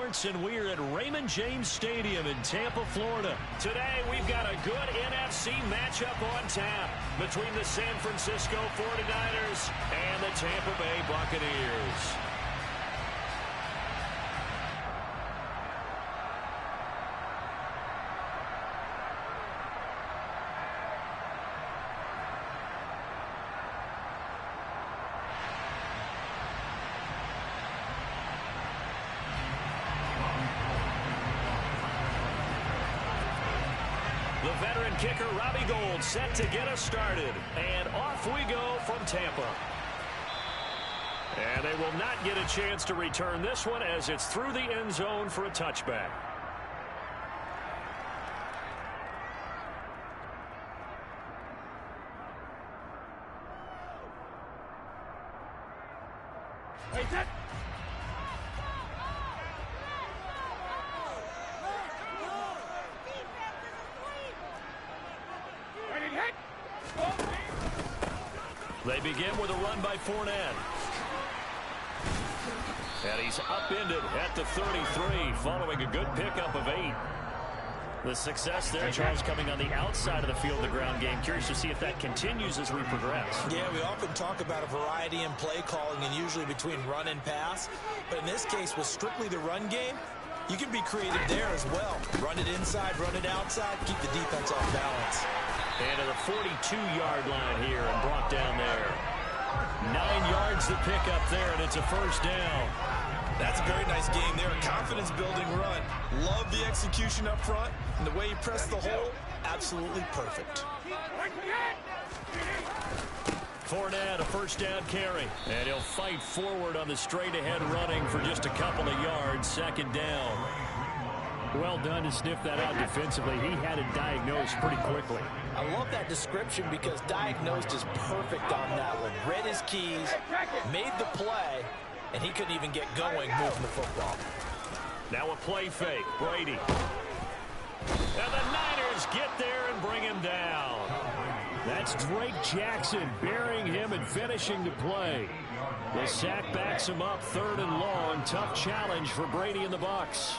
Sports, and we're at Raymond James Stadium in Tampa, Florida. Today, we've got a good NFC matchup on tap between the San Francisco 49ers and the Tampa Bay Buccaneers. The veteran kicker, Robbie Gould, set to get us started. And off we go from Tampa. And they will not get a chance to return this one as it's through the end zone for a touchback. They begin with a run by Fournette. And he's upended at the 33, following a good pickup of 8. The success there, Charles, coming on the outside of the field, the ground game. Curious to see if that continues as we progress. Yeah, we often talk about a variety in play calling and usually between run and pass. But in this case, with strictly the run game, you can be creative there as well. Run it inside, run it outside, keep the defense off balance. And to the 42-yard line here and brought down there. 9 yards to pick up there, and it's a first down. That's a very nice game there. A confidence-building run. Love the execution up front, and the way he pressed the hole, absolutely perfect. Fournette, a first down carry. And he'll fight forward on the straight-ahead running for just a couple of yards. Second down. Well done to sniff that out defensively. He had it diagnosed pretty quickly. I love that description because diagnosed is perfect on that one. Read his keys, made the play, and he couldn't even get going moving the football. Now a play fake. Brady. And the Niners get there and bring him down. That's Drake Jackson burying him and finishing the play. The sack backs him up, 3rd and long. Tough challenge for Brady and the Bucs.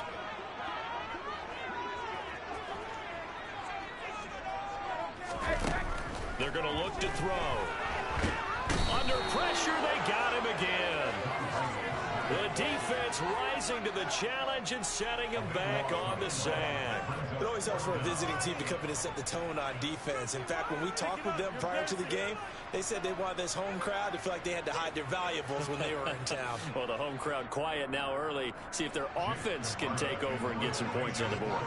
They're going to look to throw. Under pressure, they got him again. The defense rising to the challenge and setting him back on the sand. It always helps for a visiting team to come in and set the tone on defense. In fact, when we talked with them prior to the game, they said they wanted this home crowd to feel like they had to hide their valuables when they were in town. Well, the home crowd quiet now early. See if their offense can take over and get some points on the board.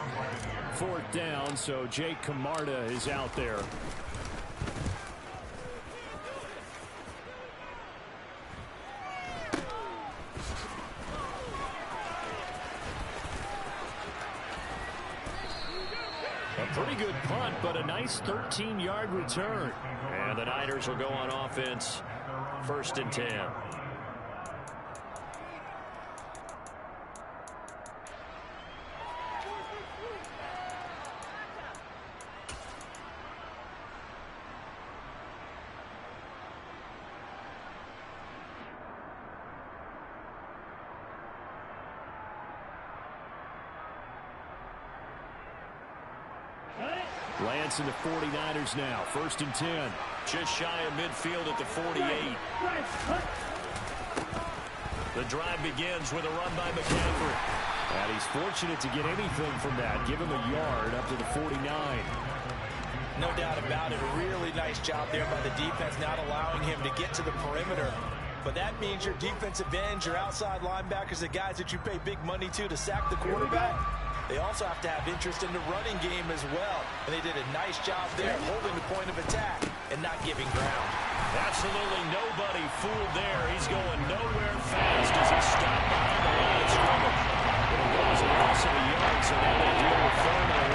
4th down, so Jake Camarda is out there. Pretty good punt, but a nice 13-yard return. And the Niners will go on offense. 1st and 10. Lance and the 49ers now. 1st and 10. Just shy of midfield at the 48. The drive begins with a run by McCaffrey. And he's fortunate to get anything from that. Give him a yard up to the 49. No doubt about it. A really nice job there by the defense, not allowing him to get to the perimeter. But that means your defensive ends, your outside linebackers, the guys that you pay big money to sack the quarterback, they also have to have interest in the running game as well. And they did a nice job there holding the point of attack and not giving ground. Absolutely nobody fooled there. He's going nowhere fast as he stopped behind the line of scrimmage. But it goes a loss of a yard, so now they deal with Thurman.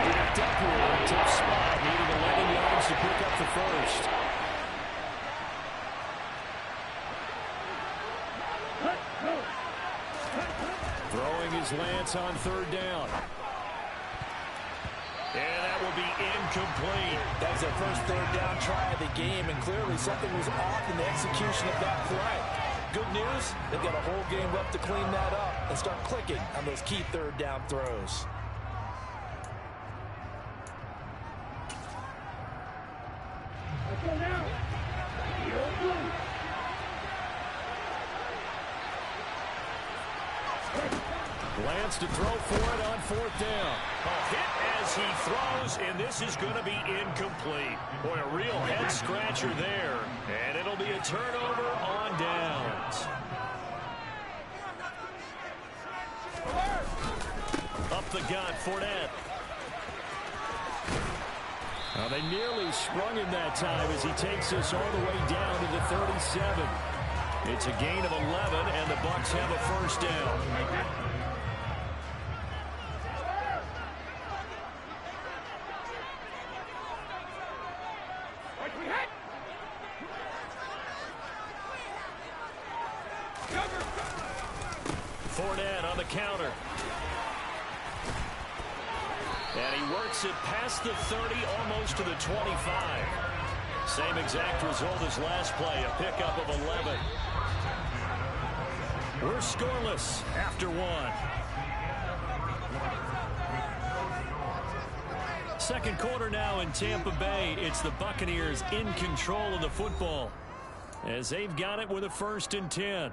Backed up here in a tough spot, needing 11 yards to pick up the first. Throwing his Lance on 3rd down. And that will be incomplete. That was their first 3rd down try of the game, and clearly something was off in the execution of that play. Good news, they've got a whole game left to clean that up and start clicking on those key third down throws. Lance to throw for it on fourth down. A hit as he throws, and this is going to be incomplete. Boy, a real head-scratcher there, and it'll be a turnover on downs. Up the gut, Fournette. Well, they nearly sprung him that time as he takes us all the way down to the 37. It's a gain of 11, and the Bucs have a first down. Fournette on the counter. And he works it past the 30, almost to the 25. Same exact result as last play, a pickup of 11. We're scoreless after one. Second quarter now in Tampa Bay. It's the Buccaneers in control of the football as they've got it with a 1st and 10.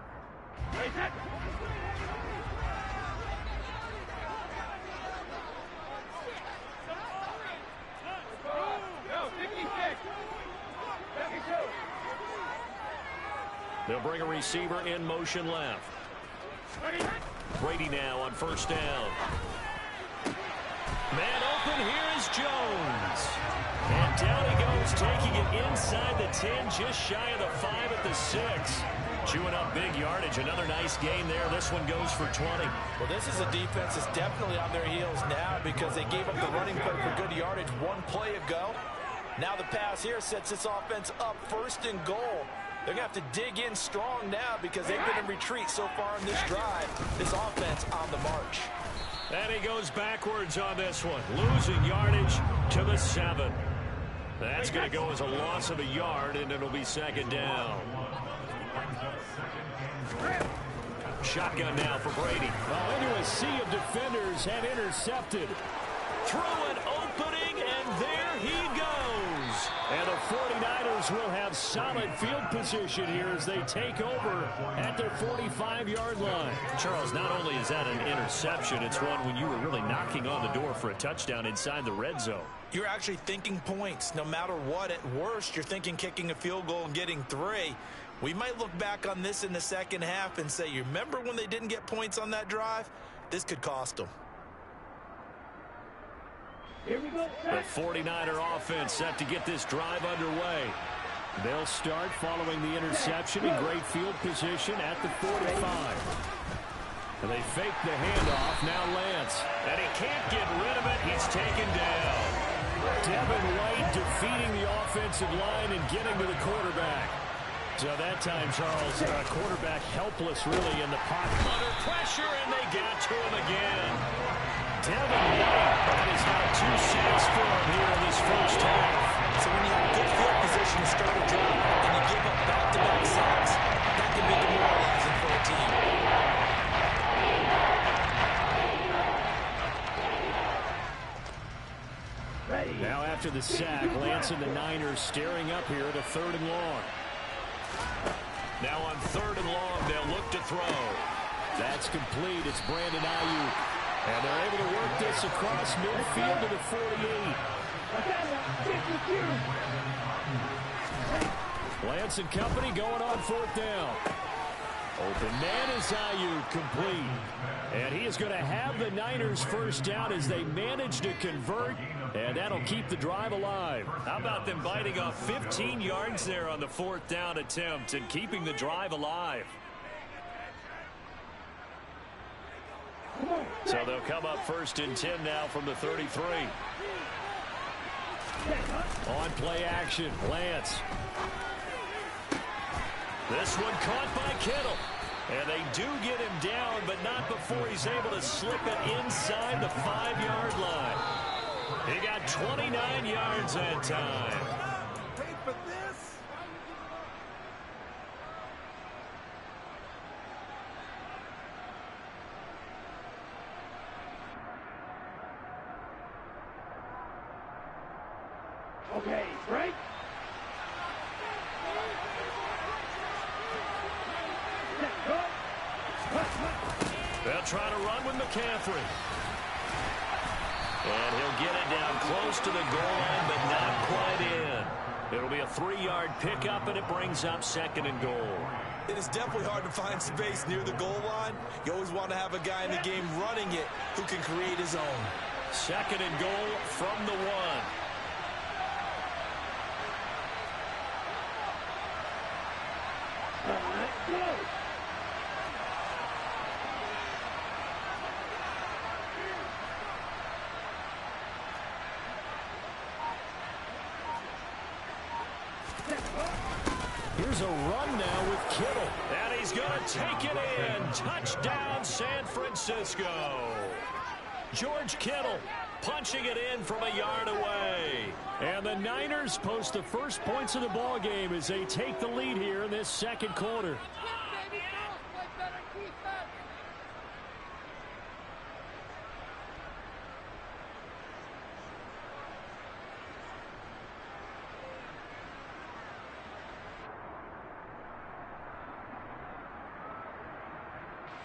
They'll bring a receiver in motion left. Brady now on first down. Man open, here is Jones. And down he goes, taking it inside the 10, just shy of the 5 at the 6. Chewing up big yardage. Another nice gain there. This one goes for 20. Well, this is a defense that's definitely on their heels now because they gave up the running play for good yardage one play ago. Now the pass here sets this offense up 1st and goal. They're going to have to dig in strong now because they've been in retreat so far in this drive. This offense on the march. And he goes backwards on this one. Losing yardage to the 7. That's going to go as a loss of a yard, and it'll be 2nd down. Shotgun now for Brady. Well, into a sea of defenders have intercepted. Throw an opening, and there he goes. And the 49ers will have solid field position here as they take over at their 45-yard line. Charles, not only is that an interception, it's one when you were really knocking on the door for a touchdown inside the red zone. You're actually thinking points. No matter what, at worst, you're thinking kicking a field goal and getting 3. We might look back on this in the second half and say, you remember when they didn't get points on that drive? This could cost them. Here we go. The 49er offense set to get this drive underway. They'll start following the interception in great field position at the 45. And they fake the handoff. Now Lance. And he can't get rid of it. He's taken down. Devin White defeating the offensive line and getting to the quarterback. So that time, Charles, quarterback helpless really in the pocket. Under pressure, and they got to him again. Devin White has got 2 sacks for him here in this first half. So when you have good field position to start a drive and you give up back-to-back sacks, that can be demoralizing for a team. Now after the sack, Lance and the Niners staring up here at a 3rd and long. Now on 3rd and long, they'll look to throw. That's complete. It's Brandon Ayuk. And they're able to work this across midfield to the 48. Lance and company going on 4th down. Open man is Ayuk, complete. And he is going to have the Niners first down as they manage to convert. And that'll keep the drive alive. How about them biting off 15 yards there on the 4th down attempt and keeping the drive alive? So they'll come up 1st and 10 now from the 33. On play action, Lance. This one caught by Kittle. And they do get him down, but not before he's able to slip it inside the 5-yard line. He got 29 yards that time. Okay, break. They'll try to run with McCaffrey. And he'll get it down close to the goal line, but not quite in. It'll be a 3-yard pickup, and it brings up 2nd and goal. It is definitely hard to find space near the goal line. You always want to have a guy in the game running it who can create his own. 2nd and goal from the 1. Go. Here's a run now with Kittle. And he's going to take it in. Touchdown, San Francisco. George Kittle punching it in from a yard away. And the Niners post the first points of the ball game as they take the lead here in this 2nd quarter.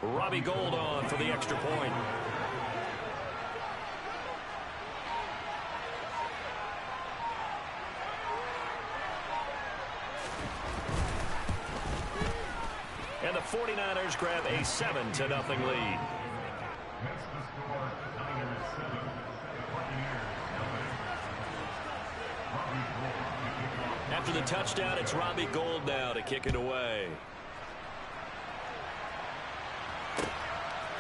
Robbie Gould on for the extra point. And the 49ers grab a 7-0 lead. After the touchdown, it's Robbie Gould now to kick it away.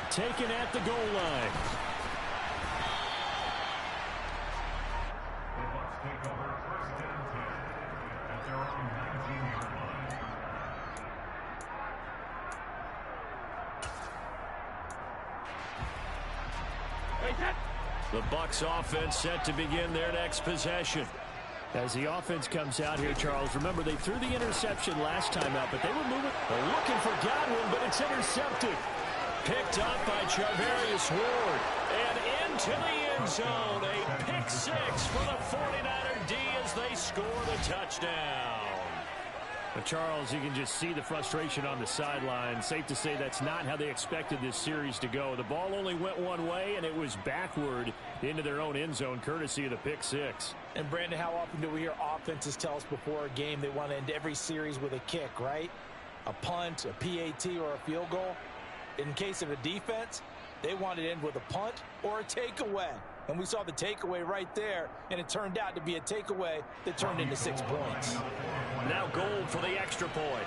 Taken at the goal line. The Bucs offense set to begin their next possession. As the offense comes out here, Charles, remember they threw the interception last time out, but they were moving. They're looking for Godwin, but it's intercepted. Picked up by Charvarius Ward. And into the end zone. A pick 6 for the 49er D as they score the touchdown. But Charles, you can just see the frustration on the sideline. Safe to say that's not how they expected this series to go. The ball only went one way, and it was backward into their own end zone, courtesy of the pick 6. And, Brandon, how often do we hear offenses tell us before a game they want to end every series with a kick, right? A punt, a PAT, or a field goal. In case of a defense, they wanted to end with a punt or a takeaway. And we saw the takeaway right there, and it turned out to be a takeaway that turned into 6 points. Now Gould for the extra point.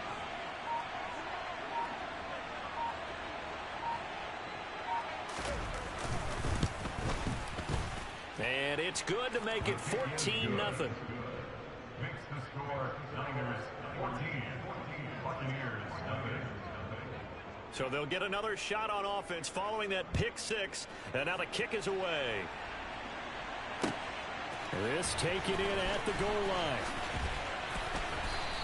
And it's good to make it 14-0. Makes the score Niners 14, Buccaneers nothing. So they'll get another shot on offense following that pick 6. And now the kick is away. This taken in at the goal line.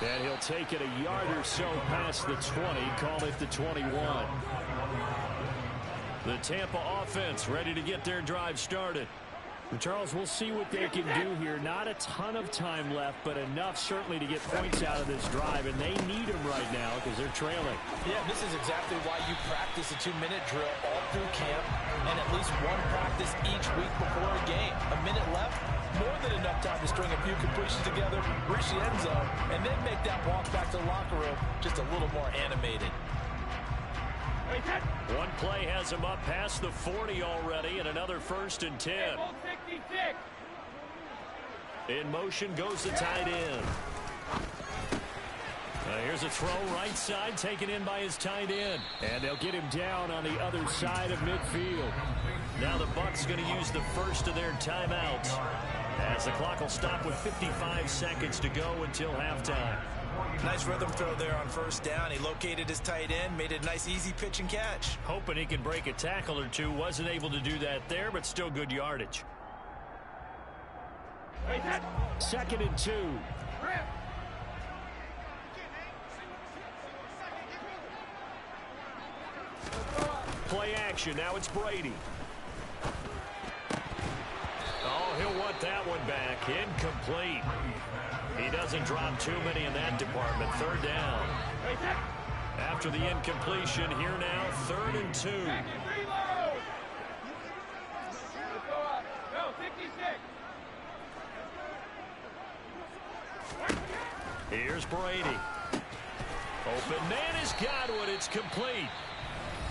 And he'll take it a yard or so past the 20. Call it the 21. The Tampa offense ready to get their drive started. Charles, we'll see what they can do here. Not a ton of time left, but enough certainly to get points out of this drive, and they need them right now because they're trailing. Yeah, this is exactly why you practice a 2-minute drill all through camp and at least one practice each week before a game. A minute left, more than enough time to string a few completions together, reach the end zone, and then make that walk back to the locker room just a little more animated. One play has him up past the 40 already, and another 1st and 10. In motion goes the tight end. Here's a throw right side taken in by his tight end. And they'll get him down on the other side of midfield. Now the Bucs going to use the first of their timeouts as the clock will stop with 55 seconds to go until halftime. Nice rhythm throw there on 1st down. He located his tight end, made it a nice easy pitch and catch. Hoping he can break a tackle or two. Wasn't able to do that there, but still good yardage. 2nd and 2. Play action. Now it's Brady. Oh, he'll want that one back. Incomplete. He doesn't drop too many in that department. Third down. After the incompletion, here now, 3rd and 2. Here's Brady. Open man has got one. It's complete.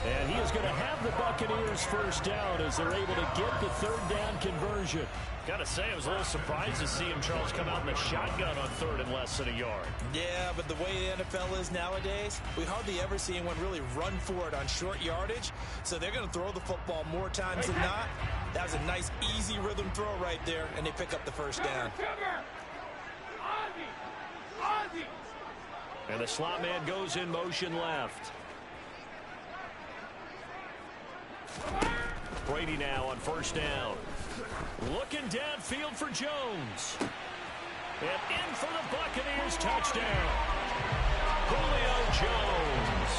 And he is going to have the Buccaneers first down as they're able to get the 3rd down conversion. Got to say, I was a little surprised to see him, Charles, come out in the shotgun on 3rd and less than a yard. Yeah, but the way the NFL is nowadays, we hardly ever see anyone really run for it on short yardage. So they're going to throw the football more times than not. That was a nice, easy rhythm throw right there, and they pick up the first down. And the slot man goes in motion left. Brady now on 1st down. Looking downfield for Jones. And in for the Buccaneers touchdown. Julio Jones.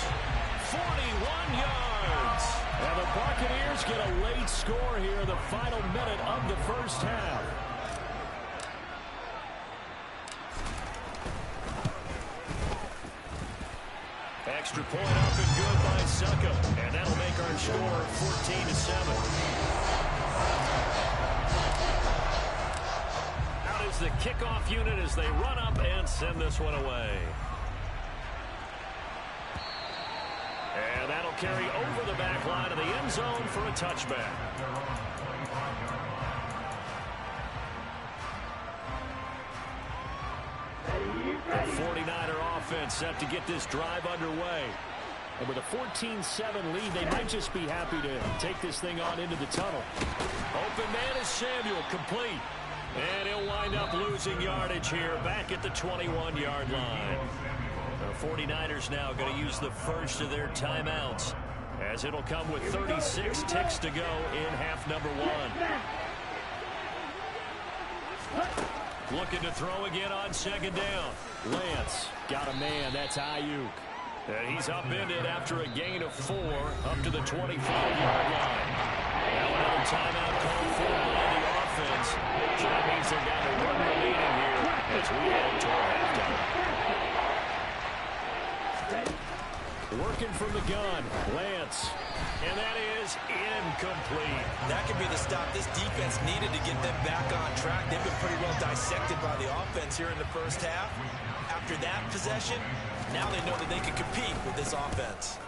41 yards. And the Buccaneers get a late score here in the final minute of the first half. Extra point up and good by Suckup. And that'll make our score 14-7. Out is the kickoff unit as they run up and send this one away. And that'll carry over the back line of the end zone for a touchback. The 49er offense set to get this drive underway. And with a 14-7 lead, they might just be happy to take this thing on into the tunnel. Open man is Samuel, complete. And he'll wind up losing yardage here back at the 21-yard line. The 49ers now going to use the first of their timeouts, as it'll come with 36 ticks to go in half number 1. Looking to throw again on 2nd down. Lance got a man. That's Ayuk. And he's upended after a gain of 4 up to the 25-yard line. Now another timeout called for by the offense. So that means they're down to 1 remaining here as we head toward halftime. Working from the gun, Lance. And that is incomplete. That could be the stop this defense needed to get them back on track. They've been pretty well dissected by the offense here in the first half. After that possession, now they know that they can compete with this offense.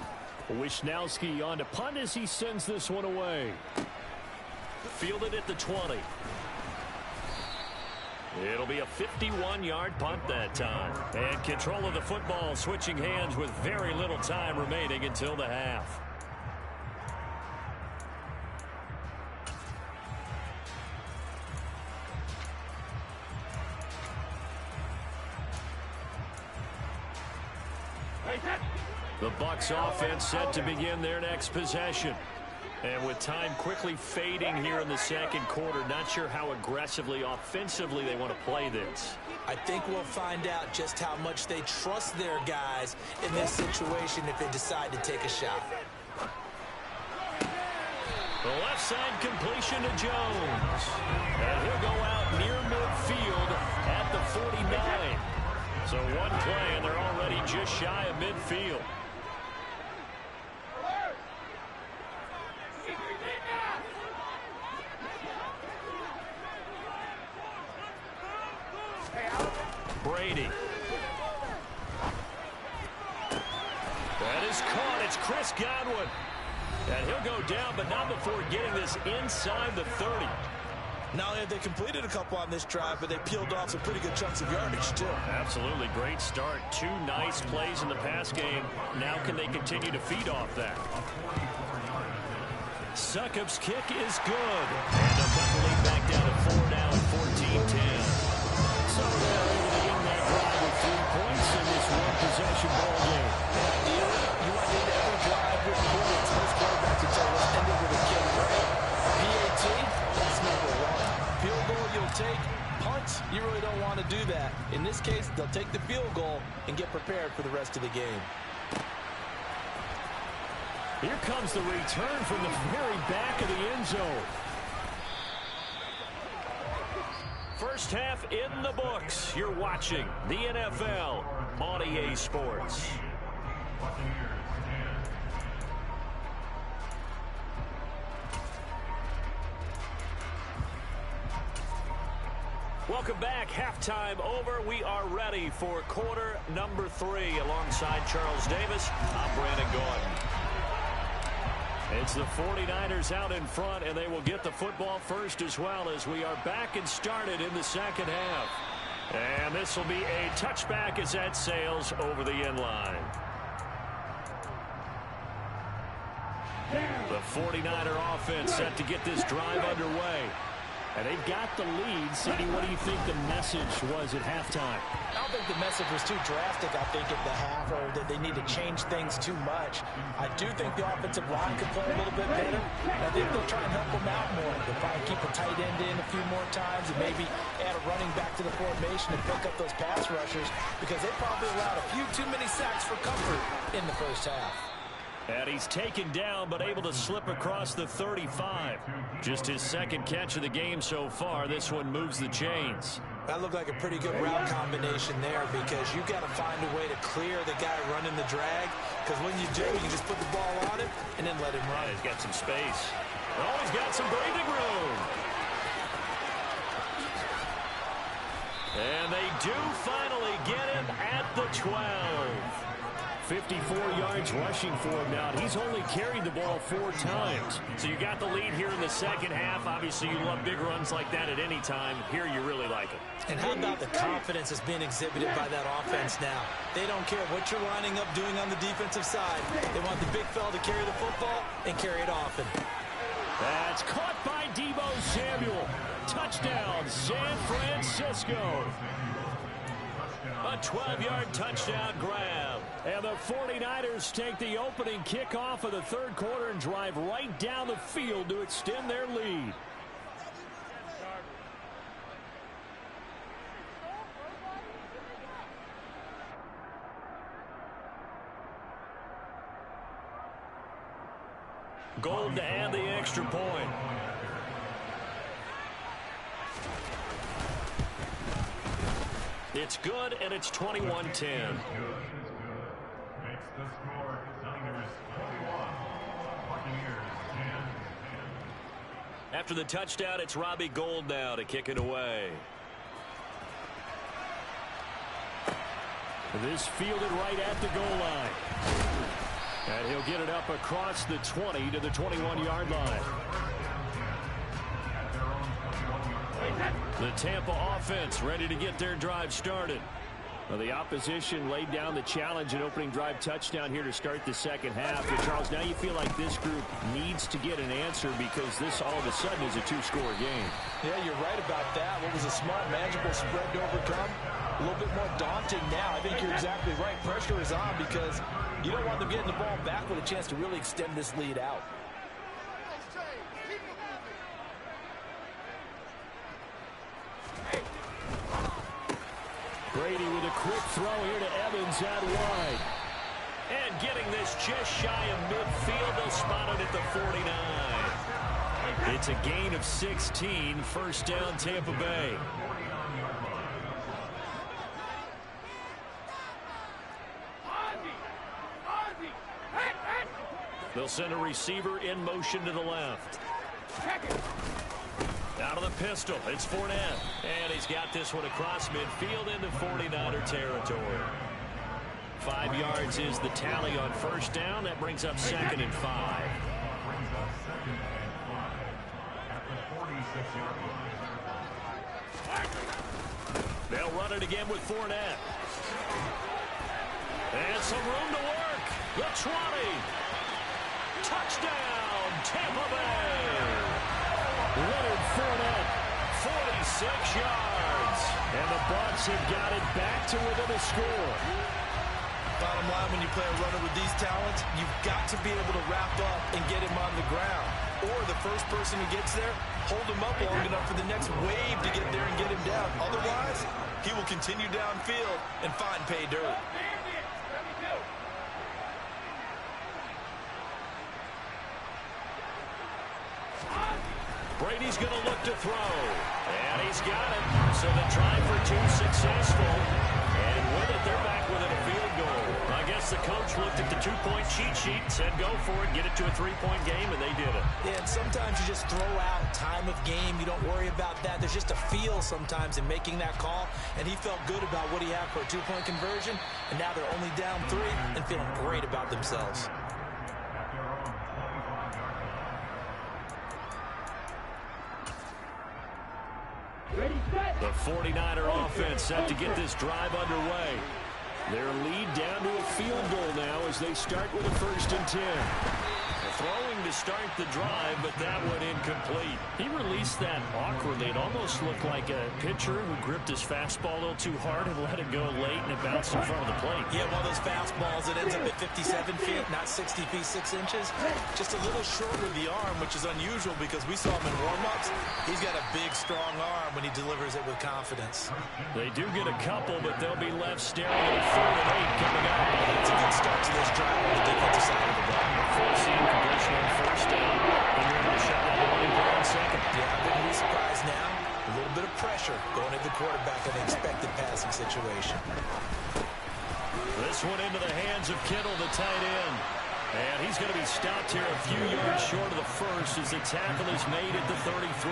Wisnowski on to punt as he sends this one away. Fielded at the 20. It'll be a 51-yard punt that time. And control of the football switching hands with very little time remaining until the half. The Bucs offense set to begin their next possession. And with time quickly fading here in the second quarter, not sure how aggressively, offensively they want to play this. I think we'll find out just how much they trust their guys in this situation if they decide to take a shot. The left side completion to Jones. And he'll go out near midfield at the 49. So one play, and they're already just shy of midfield. Brady. That is caught. It's Chris Godwin. And he'll go down, but not before getting this inside the 30. Not only have they completed a couple on this drive, but they peeled off some pretty good chunks of yardage, too. Absolutely. Great start. 2 nice plays in the pass game. Now can they continue to feed off that? Succup's kick is good. And they'll cut the lead back down to 4 now at 14-10. So they're able to end that drive with 3 points in this one-possession ball game. Ideally, you want to end every drive with points. Most quarterbacks would say, let's end it with a kick, right? PAT, that's number 1. Field goal you'll take. Punts, you really don't want to do that. In this case, they'll take the field goal and get prepared for the rest of the game. Here comes the return from the very back of the end zone. First half in the books. You're watching the NFL on EA Sports. Welcome back. Halftime over. We are ready for quarter number 3. Alongside Charles Davis, I'm Brandon Gordon. It's the 49ers out in front, and they will get the football first as well as we are back and started in the second half. And this will be a touchback as that sails over the end line. The 49er offense set to get this drive underway. And they've got the lead. Sidney, what do you think the message was at halftime? I don't think the message was too drastic, I think, at the half, or that they need to change things too much. I do think the offensive line could play a little bit better. I think they'll try and help them out more. They'll probably keep a tight end in a few more times and maybe add a running back to the formation and pick up those pass rushers because they probably allowed a few too many sacks for comfort in the first half. And he's taken down, but able to slip across the 35. Just his second catch of the game so far. This one moves the chains. That looked like a pretty good route combination there because you've got to find a way to clear the guy running the drag. Because when you do, you can just put the ball on him and then let him run. He's got some space. Oh, he's got some breathing room. And they do finally get him at the 12. 54 yards rushing for him now. He's only carried the ball 4 times. So you got the lead here in the second half. Obviously, you love big runs like that at any time. Here, you really like it. And how about the confidence that's being exhibited by that offense now? They don't care what you're lining up doing on the defensive side. They want the big fella to carry the football and carry it often. That's caught by Deebo Samuel. Touchdown, San Francisco. A 12-yard touchdown grab. And the 49ers take the opening kickoff of the third quarter and drive right down the field to extend their lead. Gold to add the extra point. It's good, and it's 21-10. Makes the score Niners 21, Buccaneers 10. After the touchdown, it's Robbie Gould now to kick it away. This fielded right at the goal line. And he'll get it up across the 20 to the 21-yard line. The Tampa offense ready to get their drive started. Well, the opposition laid down the challenge and opening drive touchdown here to start the second half. But Charles, now you feel like this group needs to get an answer because this all of a sudden is a 2-score game. Yeah, you're right about that. What was a smart, manageable spread to overcome? A little bit more daunting now. I think you're exactly right. Pressure is on because you don't want them getting the ball back with a chance to really extend this lead out. Brady with a quick throw here to Evans out wide. And getting this just shy of midfield. They'll spot it at the 49. It's a gain of 16. First down, Tampa Bay. They'll send a receiver in motion to the left. Out of the pistol, it's Fournette. And he's got this one across midfield into 49er territory. 5 yards is the tally on first down. That brings up 2nd and 5. They'll run it again with Fournette. And some room to work. The 20. Touchdown, Tampa Bay. Leonard Fournette, 46 yards. And the Bucs have got it back to within a score. Bottom line, when you play a runner with these talents, you've got to be able to wrap up and get him on the ground. Or the first person who gets there, hold him up long enough for the next wave to get there and get him down. Otherwise, he will continue downfield and find pay dirt. Brady's going to look to throw. And he's got it. So the try for two successful. And with it, they're back within a field goal. I guess the coach looked at the two-point cheat sheet and said, go for it, get it to a three-point game, and they did it. Yeah, and sometimes you just throw out time of game. You don't worry about that. There's just a feel sometimes in making that call, and he felt good about what he had for a two-point conversion, and now they're only down 3 and feeling great about themselves. The 49er offense set to get this drive underway. Their lead down to a field goal now as they start with a 1st and 10. Throwing to start the drive, but that went incomplete. He released that awkwardly. It almost looked like a pitcher who gripped his fastball a little too hard and let it go late, and it bounced in front of the plate. Yeah, one of those fastballs that ends up at 57 feet, not 60 feet 6 inches. Just a little short with the arm, which is unusual because we saw him in warm-ups. He's got a big, strong arm when he delivers it with confidence. They do get a couple, but they'll be left staring at a 3rd and 8 coming up. It's a good start to this drive on the defensive side of the ball. Forcing conversion on 1st down. And you're able to shut down the running play on 2nd. Yeah, I wouldn't be surprised now. A little bit of pressure going at the quarterback in an expected passing situation. This one into the hands of Kittle, the tight end. And he's going to be stopped here a few yards short of the 1st as the tackle is made at the 33.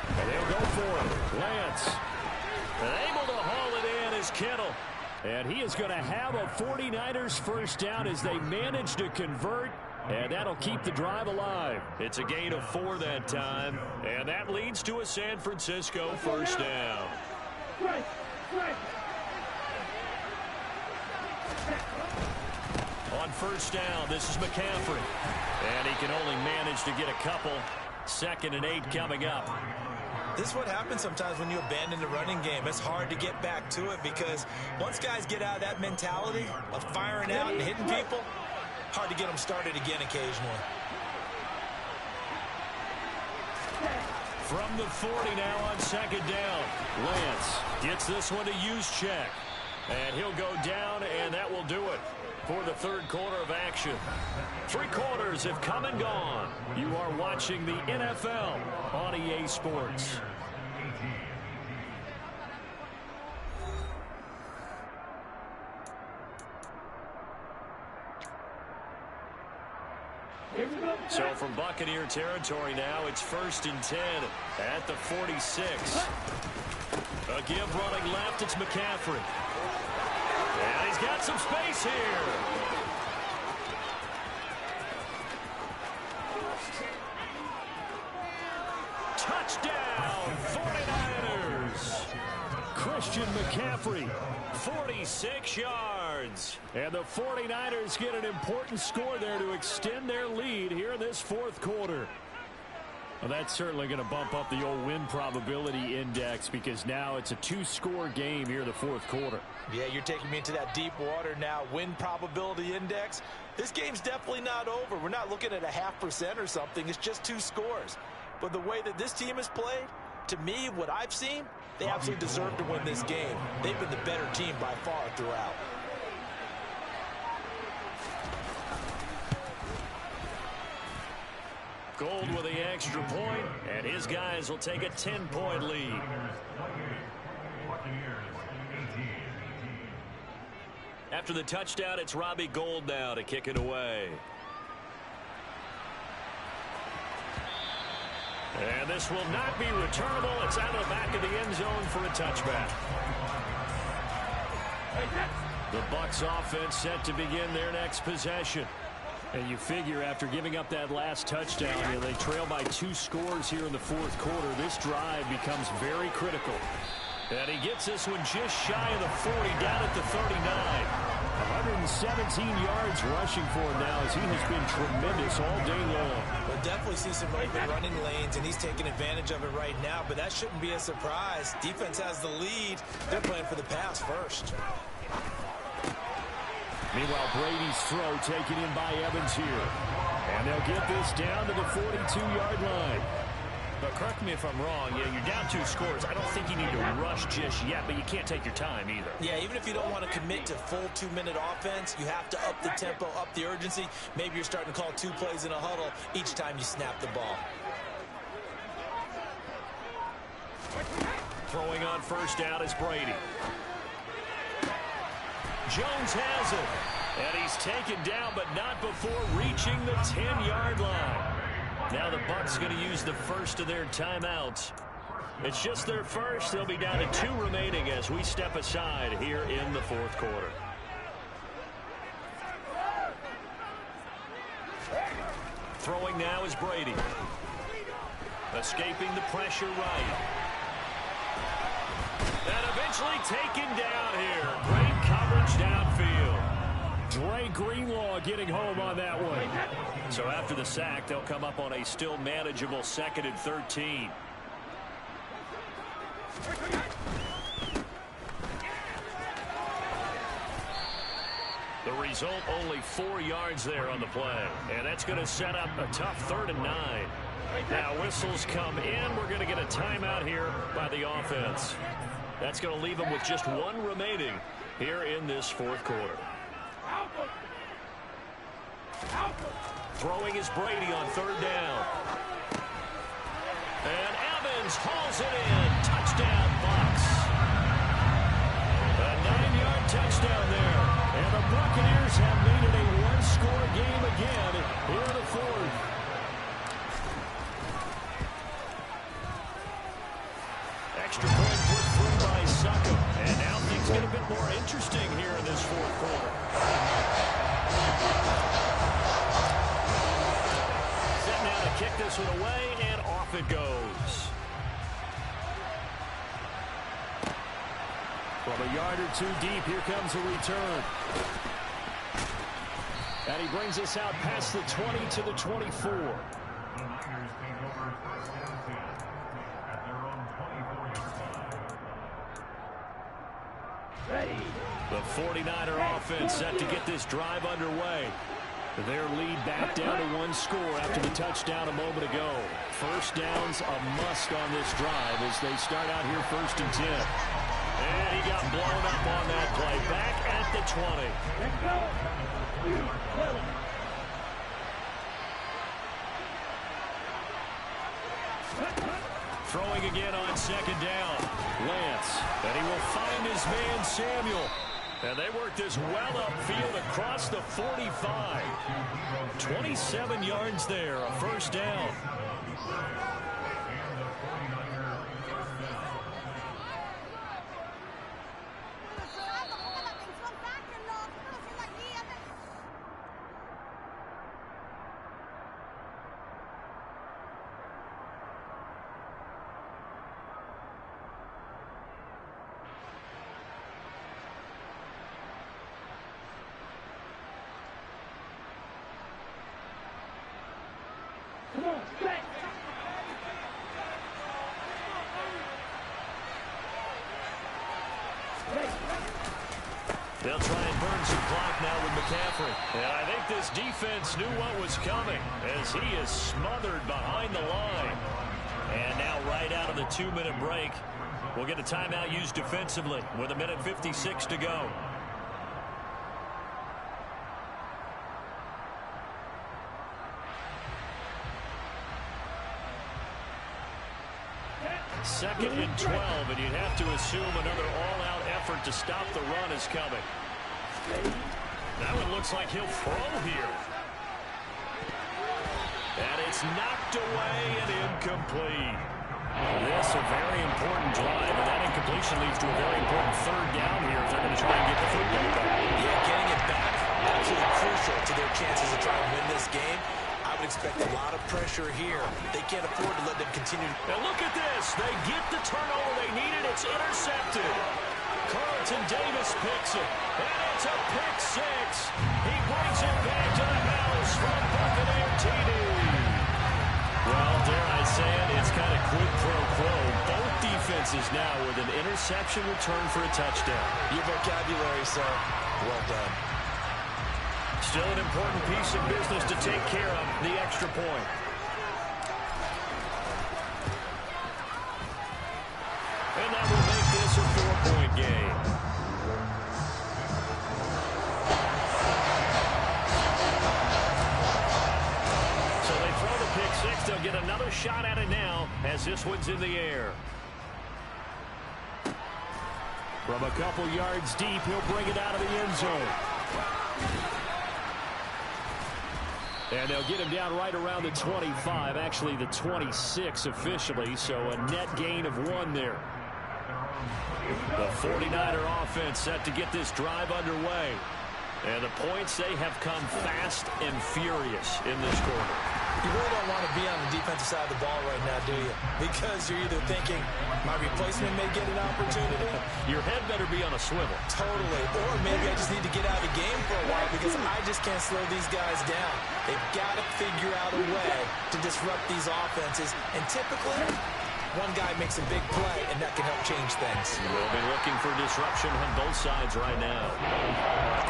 And they'll go for it. Lance. And able to haul it in is Kittle. And he is going to have a 49ers 1st down as they manage to convert. And that'll keep the drive alive. It's a gain of 4 that time. And that leads to a San Francisco 1st down. On 1st down, this is McCaffrey. And he can only manage to get a couple. 2nd and 8 coming up. This is what happens sometimes when you abandon the running game. It's hard to get back to it because once guys get out of that mentality of firing out and hitting people, hard to get them started again occasionally. From the 40 now on 2nd down. Lance gets this one to use check. And he'll go down, and that will do it for the 3rd quarter of action. 3 quarters have come and gone. You are watching the NFL on EA Sports. So from Buccaneer territory now, it's 1st and 10 at the 46. A give running left, it's McCaffrey. And he's got some space here. Touchdown, 49ers. Christian McCaffrey, 46 yards. And the 49ers get an important score there to extend their lead here in this 4th quarter. Well, that's certainly going to bump up the old win probability index because now it's a 2-score game here in the 4th quarter. Yeah, you're taking me into that deep water now. Win probability index. This game's definitely not over. We're not looking at a 0.5% or something. It's just 2 scores. But the way that this team has played, to me, what I've seen, they absolutely deserve to win this game. They've been the better team by far throughout. Gold with the extra point, and his guys will take a 10-point lead. After the touchdown, it's Robbie Gould now to kick it away. And this will not be returnable. It's out of the back of the end zone for a touchback. The Bucs offense set to begin their next possession. And you figure after giving up that last touchdown, they trail by 2 scores here in the 4th quarter. This drive becomes very critical. And he gets this one just shy of the 40, down at the 39. 117 yards rushing for him now as he has been tremendous all day long. We'll definitely see some open running lanes, and he's taking advantage of it right now, but that shouldn't be a surprise. Defense has the lead. They're playing for the pass first. Meanwhile, Brady's throw taken in by Evans here. And they'll get this down to the 42-yard line. But correct me if I'm wrong, you're down 2 scores. I don't think you need to rush just yet, but you can't take your time either. Yeah, even if you don't want to commit to full 2-minute offense, you have to up the tempo, up the urgency. Maybe you're starting to call 2 plays in a huddle each time you snap the ball. Throwing on first down is Brady. Jones has it. And he's taken down, but not before reaching the 10-yard line. Now the Bucs going to use the first of their timeouts. It's just their first. They'll be down to 2 remaining as we step aside here in the 4th quarter. Throwing now is Brady. Escaping the pressure right. And eventually taken down here. Great coverage downfield. Dre Greenlaw getting home on that one. So after the sack, they'll come up on a still manageable 2nd and 13. The result, only 4 yards there on the play. And that's going to set up a tough 3rd and 9. Now whistles come in. We're going to get a timeout here by the offense. That's going to leave them with just 1 remaining here in this 4th quarter. Throwing is Brady on 3rd down. And Evans hauls it in. Touchdown, Bucs. A 9-yard touchdown there. And the Buccaneers have made it a 1-score game again here in the 4th. Extra point put through by Suckham. And now things get a bit more interesting here in this 4th quarter. Set now to kick this one away, and off it goes. From a yard or 2 deep, here comes a return. And he brings us out past the 20 to the 24. The Niners take over first and 10 at their own 24-yard line. The 49er offense set to get this drive underway. Their lead back down to 1 score after the touchdown a moment ago. First down's a must on this drive as they start out here 1st and 10. And he got blown up on that play. Back at the 20. Throwing again on 2nd down. Lance. And he will find his man Samuel. And they work this well upfield across the 45. 27 yards there, a first down. They'll try and burn some clock now with McCaffrey. And I think this defense knew what was coming as he is smothered behind the line. And now right out of the 2-minute break, we'll get a timeout used defensively with 1:56 to go. Second and 12, and you'd have to assume another all-out effort to stop the run is coming. That one looks like he'll throw here. And it's knocked away and incomplete. This a very important drive, and that incompletion leads to a very important 3rd down here if they're going to try and get the football back. Yeah, getting it back, absolutely crucial to their chances to try and win this game. I would expect a lot of pressure here. They can't afford to let them continue. Now look at this. They get the turnover they needed. It's intercepted. Carlton Davis picks it. And it's a pick 6. He brings it back to the house from Buccaneer TD. Well, dare I say it, it's kind of quid pro quo. Both defenses now with an interception return for a touchdown. Your vocabulary, sir. Well done. Still an important piece of business to take care of, the extra point. they'll get another shot at it now as this one's in the air. From a couple yards deep, he'll bring it out of the end zone. And they'll get him down right around the 25, actually the 26 officially, so a net gain of 1 there. The 49er offense set to get this drive underway. And the points, they have come fast and furious in this quarter. You really don't want to be on the defensive side of the ball right now, do you? Because you're either thinking, my replacement may get an opportunity. Your head better be on a swivel. Totally. Or maybe I just need to get out of the game for a while because I just can't slow these guys down. They've got to figure out a way to disrupt these offenses. And typically, one guy makes a big play, and that can help change things. We'll be looking for disruption on both sides right now.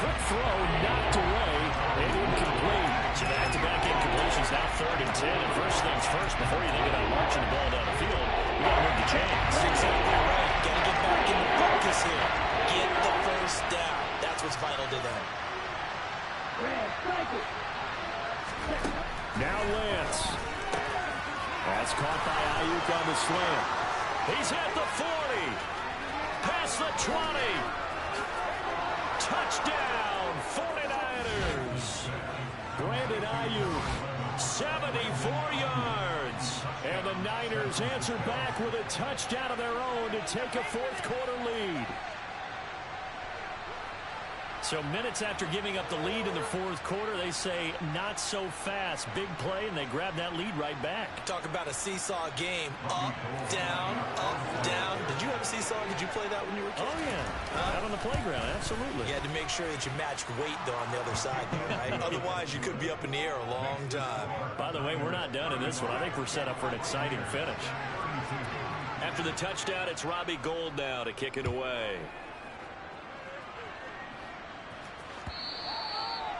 Quick throw, knocked away, and incomplete. So back-to-back incompletions, now 3rd and 10. And first things first, before you think about marching the ball down the field, you got to move the chains. That's exactly right. Got to get back in the focus here. Get the first down. That's what's vital to them. Now Lance. That's caught by Ayuk on the slant. He's at the 40. Past the 20. Touchdown, 49ers. Brandon Ayuk, 74 yards. And the Niners answer back with a touchdown of their own to take a 4th quarter lead. So minutes after giving up the lead in the 4th quarter, they say not so fast. Big play, and they grab that lead right back. Talk about a seesaw game. Up, down, up, down. Did you have a seesaw? Did you play that when you were a kid? Oh, yeah. Out on the playground, absolutely. You had to make sure that you matched weight, though, on the other side, though, right? Otherwise, you could be up in the air a long time. By the way, we're not done in this one. I think we're set up for an exciting finish. After the touchdown, it's Robbie Gould now to kick it away.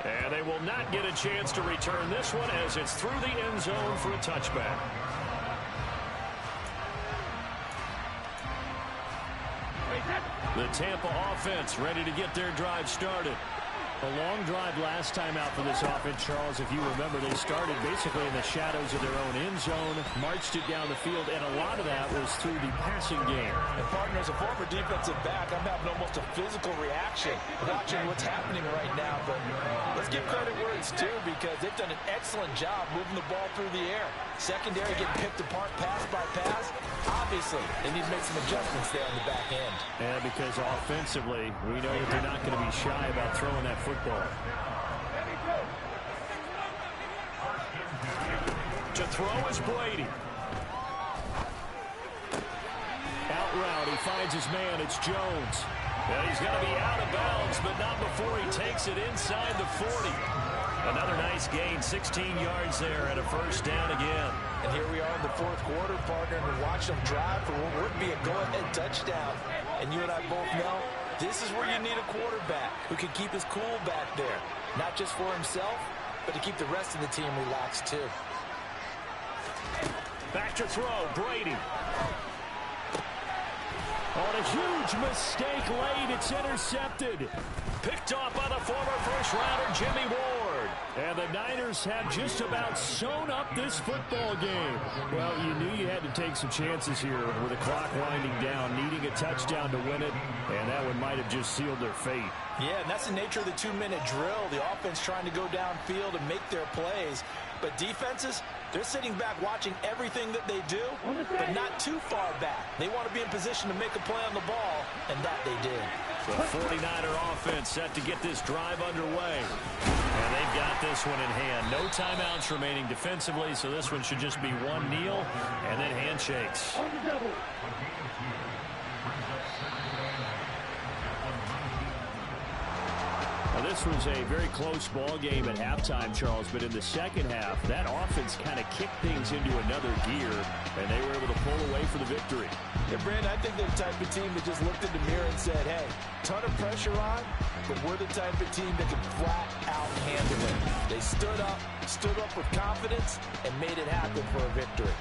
And they will not get a chance to return this one as it's through the end zone for a touchback. The Tampa offense ready to get their drive started. A long drive last time out for this offense, Charles. If you remember, they started basically in the shadows of their own end zone, marched it down the field, and a lot of that was through the passing game. And, partner, as a former defensive back, I'm having almost a physical reaction watching what's happening right now. But let's give credit where it's due because they've done an excellent job moving the ball through the air. Secondary getting picked apart pass by pass. Obviously, they need to make some adjustments there on the back end. And because offensively, we know that they're not going to be shy about throwing that football. To throw is Brady. Out route, he finds his man. It's Jones. And he's going to be out of bounds, but not before he takes it inside the 40. Another nice gain, 16 yards there, and a first down again. And here we are in the 4th quarter, partner, and watch them drive for what would be a go-ahead touchdown. And you and I both know this is where you need a quarterback who can keep his cool back there. Not just for himself, but to keep the rest of the team relaxed too. Back to throw, Brady. On a huge mistake late, it's intercepted. Picked off by the former first-rounder Jimmy Ward. And the Niners have just about sewn up this football game. Well, you knew you had to take some chances here with the clock winding down, needing a touchdown to win it, and that one might have just sealed their fate. Yeah, and that's the nature of the 2-minute drill. The offense trying to go downfield and make their plays. But defenses, they're sitting back watching everything that they do, but not too far back. They want to be in position to make a play on the ball, and that they did. The 49er offense set to get this drive underway. And they've got this one in hand. No timeouts remaining defensively, so this one should just be one kneel and then handshakes. Now, this was a very close ball game at halftime, Charles, but in the second half, that offense kind of kicked things into another gear, and they were able to pull away for the victory. Yeah, Brandon, I think they're the type of team that just looked in the mirror and said, hey, ton of pressure on, but we're the type of team that can flat out handle it. They stood up with confidence, and made it happen for a victory.